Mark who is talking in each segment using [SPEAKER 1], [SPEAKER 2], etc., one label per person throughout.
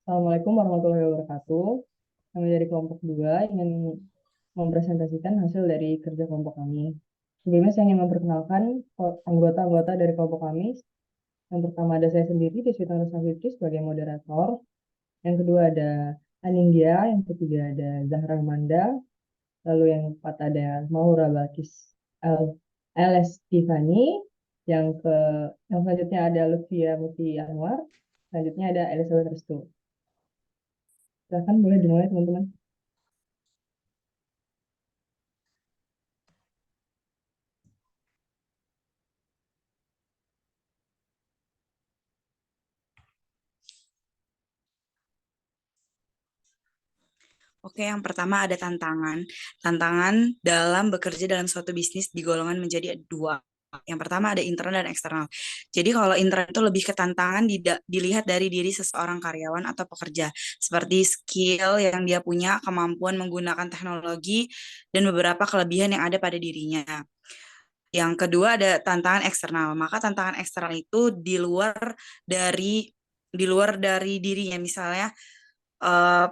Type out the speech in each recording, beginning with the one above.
[SPEAKER 1] Assalamualaikum warahmatullahi wabarakatuh. Kami dari kelompok 2 ingin mempresentasikan hasil dari kerja kelompok kami. Sebelumnya saya ingin memperkenalkan anggota-anggota dari kelompok kami. Yang pertama ada saya sendiri, Deswita Nursa Fitri sebagai moderator. Yang kedua ada Anindya, yang ketiga ada Zahra Manda, lalu yang keempat ada Maura Balkis LS Tiffany, yang ke yang selanjutnya ada Lutfia Muti Anwar, selanjutnya ada Elizabeth Restu. Silakan boleh dimulai teman-teman.
[SPEAKER 2] Oke, yang pertama ada tantangan. Tantangan dalam bekerja dalam suatu bisnis digolongan menjadi dua. Yang pertama ada internal dan eksternal. Jadi kalau internal itu lebih ke tantangan dilihat dari diri seseorang karyawan atau pekerja. Seperti skill yang dia punya, kemampuan menggunakan teknologi, dan beberapa kelebihan yang ada pada dirinya. Yang kedua ada tantangan eksternal. Maka tantangan eksternal itu di luar dari dirinya. Misalnya eh,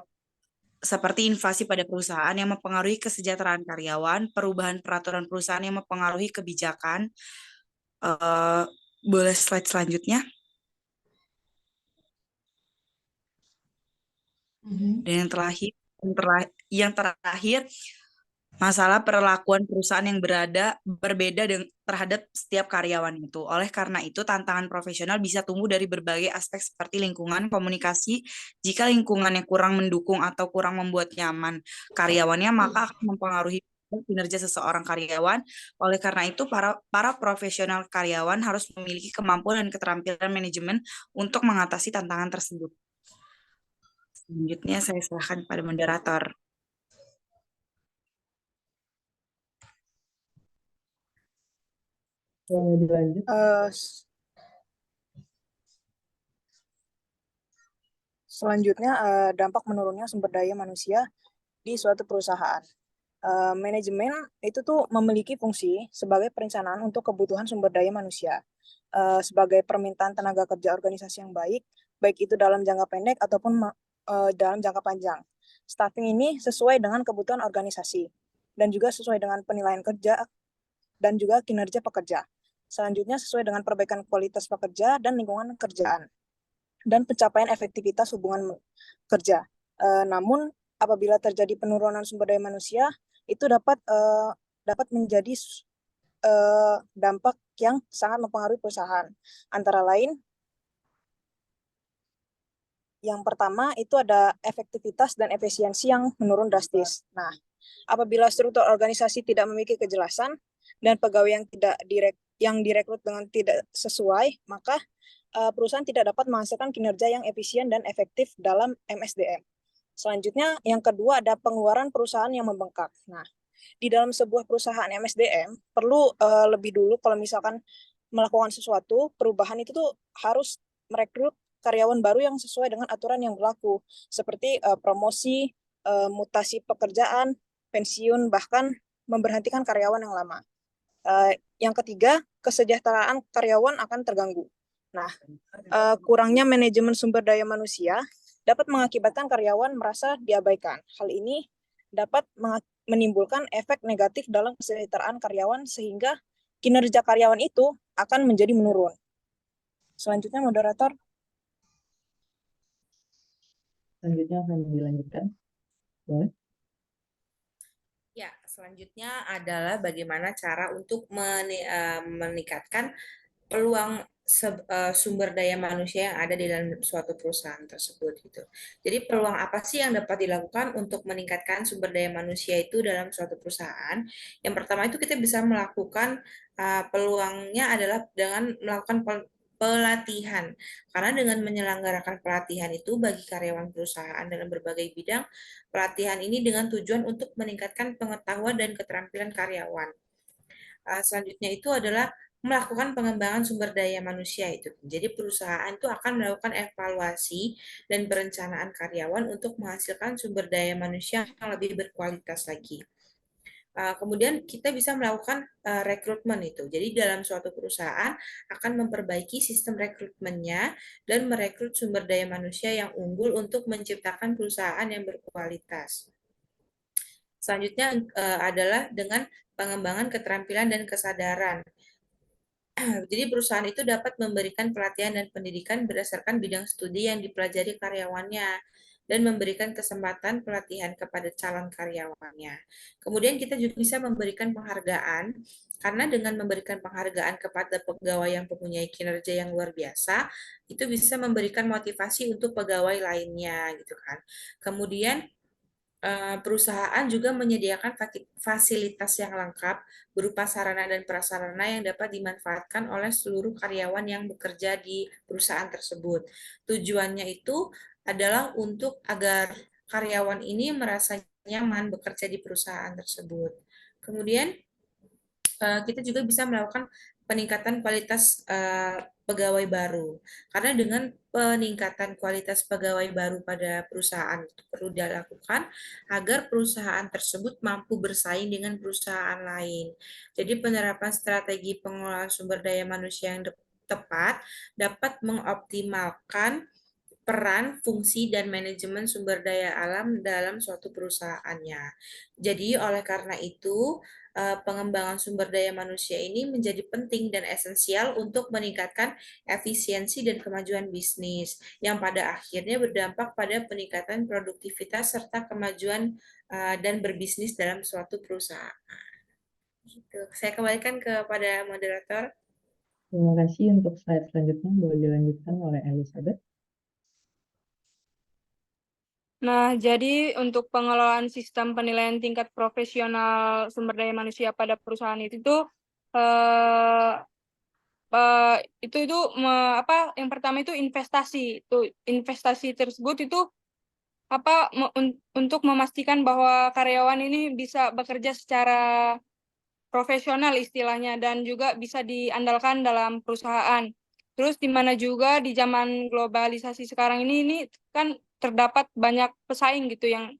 [SPEAKER 2] seperti invasi pada perusahaan yang mempengaruhi kesejahteraan karyawan, perubahan peraturan perusahaan yang mempengaruhi kebijakan. Eh, Boleh slide selanjutnya? Dan yang terakhir, masalah perlakuan perusahaan yang berbeda terhadap setiap karyawan itu. Oleh karena itu, tantangan profesional bisa tumbuh dari berbagai aspek seperti lingkungan, komunikasi. Jika lingkungannya kurang mendukung atau kurang membuat nyaman karyawannya, maka akan mempengaruhi kinerja seseorang karyawan. Oleh karena itu, para profesional karyawan harus memiliki kemampuan dan keterampilan manajemen untuk mengatasi tantangan tersebut. Selanjutnya, saya serahkan pada moderator.
[SPEAKER 1] Dilanjut.
[SPEAKER 3] Selanjutnya, dampak menurunnya sumber daya manusia di suatu perusahaan. Manajemen itu tuh memiliki fungsi sebagai perencanaan untuk kebutuhan sumber daya manusia, sebagai permintaan tenaga kerja organisasi yang baik itu dalam jangka pendek ataupun dalam jangka panjang. Staffing ini sesuai dengan kebutuhan organisasi dan juga sesuai dengan penilaian kerja dan juga kinerja pekerja. Selanjutnya sesuai dengan perbaikan kualitas pekerja dan lingkungan kerjaan dan pencapaian efektivitas hubungan kerja. Namun apabila terjadi penurunan sumber daya manusia, itu dapat menjadi dampak yang sangat mempengaruhi perusahaan. Antara lain, yang pertama itu ada efektivitas dan efisiensi yang menurun drastis. Nah, apabila struktur organisasi tidak memiliki kejelasan dan pegawai yang direkrut dengan tidak sesuai, maka perusahaan tidak dapat menghasilkan kinerja yang efisien dan efektif dalam MSDM. Selanjutnya, yang kedua ada pengeluaran perusahaan yang membengkak. Nah, di dalam sebuah perusahaan MSDM perlu lebih dulu kalau misalkan melakukan sesuatu perubahan itu tuh harus merekrut karyawan baru yang sesuai dengan aturan yang berlaku seperti promosi, mutasi pekerjaan, pensiun, bahkan memberhentikan karyawan yang lama. Yang ketiga, kesejahteraan karyawan akan terganggu. Nah, kurangnya manajemen sumber daya manusia dapat mengakibatkan karyawan merasa diabaikan. Hal ini dapat menimbulkan efek negatif dalam kesejahteraan karyawan sehingga kinerja karyawan itu akan menjadi menurun. Selanjutnya, moderator.
[SPEAKER 1] Selanjutnya akan dilanjutkan. Boleh.
[SPEAKER 4] Ya, selanjutnya adalah bagaimana cara untuk meningkatkan peluang sumber daya manusia yang ada di dalam suatu perusahaan tersebut gitu. Jadi peluang apa sih yang dapat dilakukan untuk meningkatkan sumber daya manusia itu dalam suatu perusahaan? Yang pertama itu kita bisa melakukan peluangnya adalah dengan melakukan pelatihan. Karena dengan menyelenggarakan pelatihan itu bagi karyawan perusahaan dalam berbagai bidang, pelatihan ini dengan tujuan untuk meningkatkan pengetahuan dan keterampilan karyawan. Selanjutnya itu adalah melakukan pengembangan sumber daya manusia itu. Jadi perusahaan itu akan melakukan evaluasi dan perencanaan karyawan untuk menghasilkan sumber daya manusia yang lebih berkualitas lagi. Kemudian kita bisa melakukan rekrutmen itu. Jadi dalam suatu perusahaan akan memperbaiki sistem rekrutmennya dan merekrut sumber daya manusia yang unggul untuk menciptakan perusahaan yang berkualitas. Selanjutnya adalah dengan pengembangan keterampilan dan kesadaran. Jadi perusahaan itu dapat memberikan pelatihan dan pendidikan berdasarkan bidang studi yang dipelajari karyawannya dan memberikan kesempatan pelatihan kepada calon karyawannya. Kemudian kita juga bisa memberikan penghargaan karena dengan memberikan penghargaan kepada pegawai yang mempunyai kinerja yang luar biasa, itu bisa memberikan motivasi untuk pegawai lainnya gitu kan. Kemudian perusahaan juga menyediakan fasilitas yang lengkap berupa sarana dan prasarana yang dapat dimanfaatkan oleh seluruh karyawan yang bekerja di perusahaan tersebut. Tujuannya itu adalah untuk agar karyawan ini merasa nyaman bekerja di perusahaan tersebut. Kemudian kita juga bisa melakukan peningkatan kualitas pegawai baru. Karena dengan peningkatan kualitas pegawai baru pada perusahaan itu perlu dilakukan agar perusahaan tersebut mampu bersaing dengan perusahaan lain. Jadi penerapan strategi pengelolaan sumber daya manusia yang tepat dapat mengoptimalkan peran, fungsi, dan manajemen sumber daya alam dalam suatu perusahaannya. Jadi oleh karena itu, pengembangan sumber daya manusia ini menjadi penting dan esensial untuk meningkatkan efisiensi dan kemajuan bisnis, yang pada akhirnya berdampak pada peningkatan produktivitas serta kemajuan dan berbisnis dalam suatu perusahaan. Gitu. Saya kembalikan kepada moderator.
[SPEAKER 1] Terima kasih. Untuk slide selanjutnya boleh dilanjutkan oleh Elizabeth.
[SPEAKER 5] Nah, jadi untuk pengelolaan sistem penilaian tingkat profesional sumber daya manusia pada perusahaan itu tuh yang pertama itu investasi. Investasi tersebut itu untuk memastikan bahwa karyawan ini bisa bekerja secara profesional istilahnya dan juga bisa diandalkan dalam perusahaan. Terus di mana juga di zaman globalisasi sekarang ini kan terdapat banyak pesaing gitu yang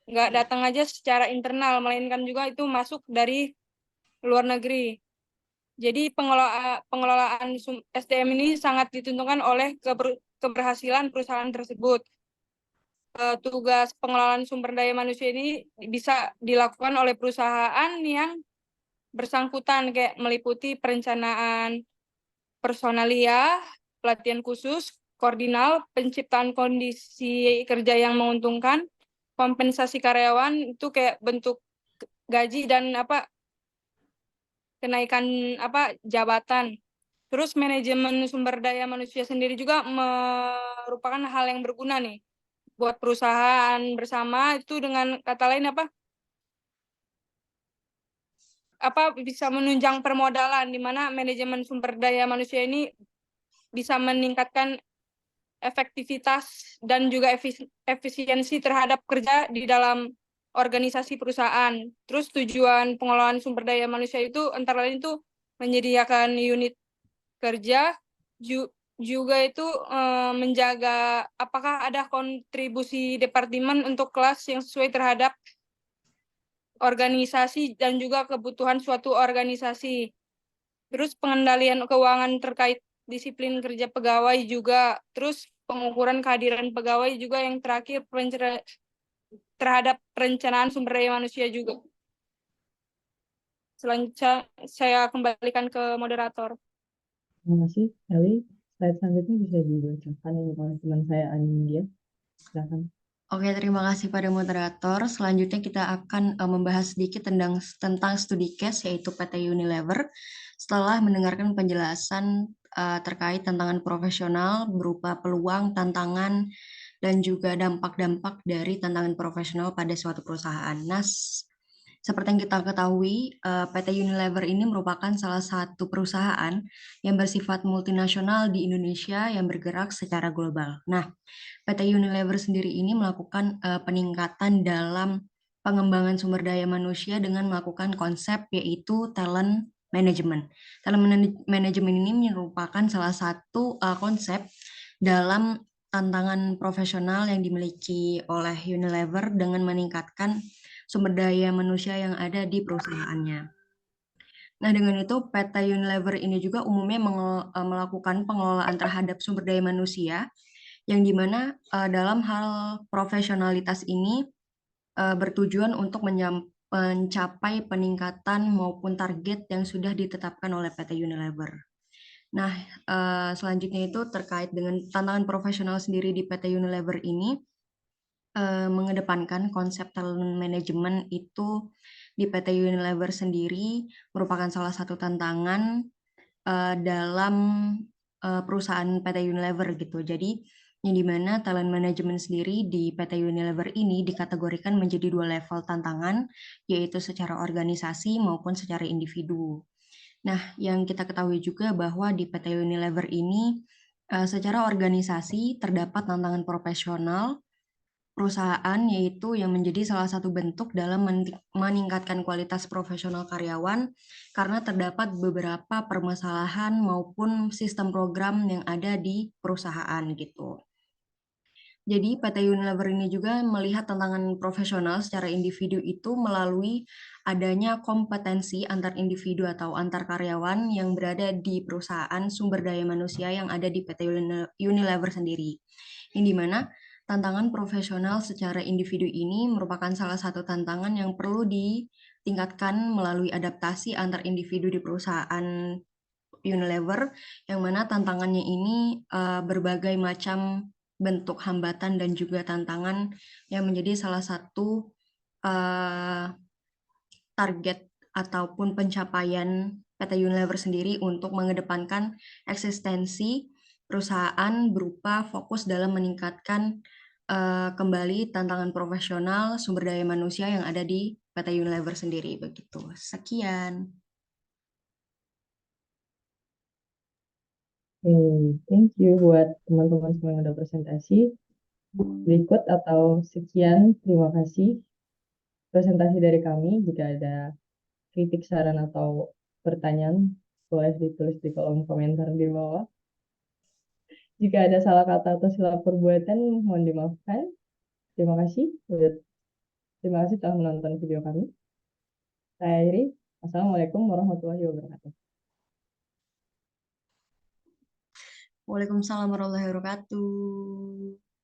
[SPEAKER 5] nggak datang aja secara internal, melainkan juga itu masuk dari luar negeri. Jadi pengelolaan SDM ini sangat ditentukan oleh keberhasilan perusahaan tersebut. Tugas pengelolaan sumber daya manusia ini bisa dilakukan oleh perusahaan yang bersangkutan, kayak meliputi perencanaan personalia, pelatihan khusus, koordinal, penciptaan kondisi kerja yang menguntungkan, kompensasi karyawan itu kayak bentuk gaji dan kenaikan jabatan. Terus manajemen sumber daya manusia sendiri juga merupakan hal yang berguna nih buat perusahaan bersama, itu dengan kata lain bisa menunjang permodalan, di mana manajemen sumber daya manusia ini bisa meningkatkan efektivitas dan juga efisiensi terhadap kerja di dalam organisasi perusahaan. Terus tujuan pengelolaan sumber daya manusia itu antara lain itu menyediakan unit kerja, juga itu menjaga apakah ada kontribusi departemen untuk kelas yang sesuai terhadap organisasi dan juga kebutuhan suatu organisasi. Terus pengendalian keuangan terkait disiplin kerja pegawai juga. Terus pengukuran kehadiran pegawai juga, yang terakhir terhadap perencanaan sumber daya manusia juga. Selanjutnya saya kembalikan ke moderator.
[SPEAKER 1] Terima kasih, Eli. Slide selanjutnya bisa dibacakan oleh teman saya, Anindya. Silakan.
[SPEAKER 6] Oke, terima kasih pada moderator. Selanjutnya kita akan membahas sedikit tentang studi case, yaitu PT Unilever. Setelah mendengarkan penjelasan terkait tantangan profesional berupa peluang, tantangan, dan juga dampak-dampak dari tantangan profesional pada suatu perusahaan. Nah, seperti yang kita ketahui, PT Unilever ini merupakan salah satu perusahaan yang bersifat multinasional di Indonesia yang bergerak secara global. Nah, PT Unilever sendiri ini melakukan peningkatan dalam pengembangan sumber daya manusia dengan melakukan konsep yaitu talent management. Talent management ini merupakan salah satu konsep dalam tantangan profesional yang dimiliki oleh Unilever dengan meningkatkan sumber daya manusia yang ada di perusahaannya. Nah, dengan itu PT Unilever ini juga umumnya melakukan pengelolaan terhadap sumber daya manusia, yang dimana dalam hal profesionalitas ini bertujuan untuk mencapai peningkatan maupun target yang sudah ditetapkan oleh PT Unilever. Nah, selanjutnya itu terkait dengan tantangan profesional sendiri di PT Unilever ini, mengedepankan konsep talent management itu di PT Unilever sendiri merupakan salah satu tantangan dalam perusahaan PT Unilever gitu. Jadi yang dimana talent management sendiri di PT Unilever ini dikategorikan menjadi 2 level tantangan, yaitu secara organisasi maupun secara individu. Nah, yang kita ketahui juga bahwa di PT Unilever ini secara organisasi terdapat tantangan profesional perusahaan, yaitu yang menjadi salah satu bentuk dalam meningkatkan kualitas profesional karyawan karena terdapat beberapa permasalahan maupun sistem program yang ada di perusahaan gitu. Jadi PT Unilever ini juga melihat tantangan profesional secara individu itu melalui adanya kompetensi antar individu atau antar karyawan yang berada di perusahaan sumber daya manusia yang ada di PT Unilever sendiri. Yang dimana tantangan profesional secara individu ini merupakan salah satu tantangan yang perlu ditingkatkan melalui adaptasi antar individu di perusahaan Unilever, yang mana tantangannya ini berbagai macam bentuk hambatan dan juga tantangan yang menjadi salah satu target ataupun pencapaian PT Unilever sendiri untuk mengedepankan eksistensi perusahaan berupa fokus dalam meningkatkan kembali tantangan profesional sumber daya manusia yang ada di PT Unilever sendiri. Begitu. Sekian.
[SPEAKER 1] Thank you buat teman-teman semua yang udah presentasi. Berikut atau sekian, terima kasih presentasi dari kami. Jika ada kritik, saran, atau pertanyaan, boleh ditulis di kolom komentar di bawah. Jika ada salah kata atau salah perbuatan, mohon dimaafkan. Terima kasih. Terima kasih telah menonton video kami. Saya Airi. Assalamualaikum warahmatullahi wabarakatuh.
[SPEAKER 6] Waalaikumsalam warahmatullahi wabarakatuh.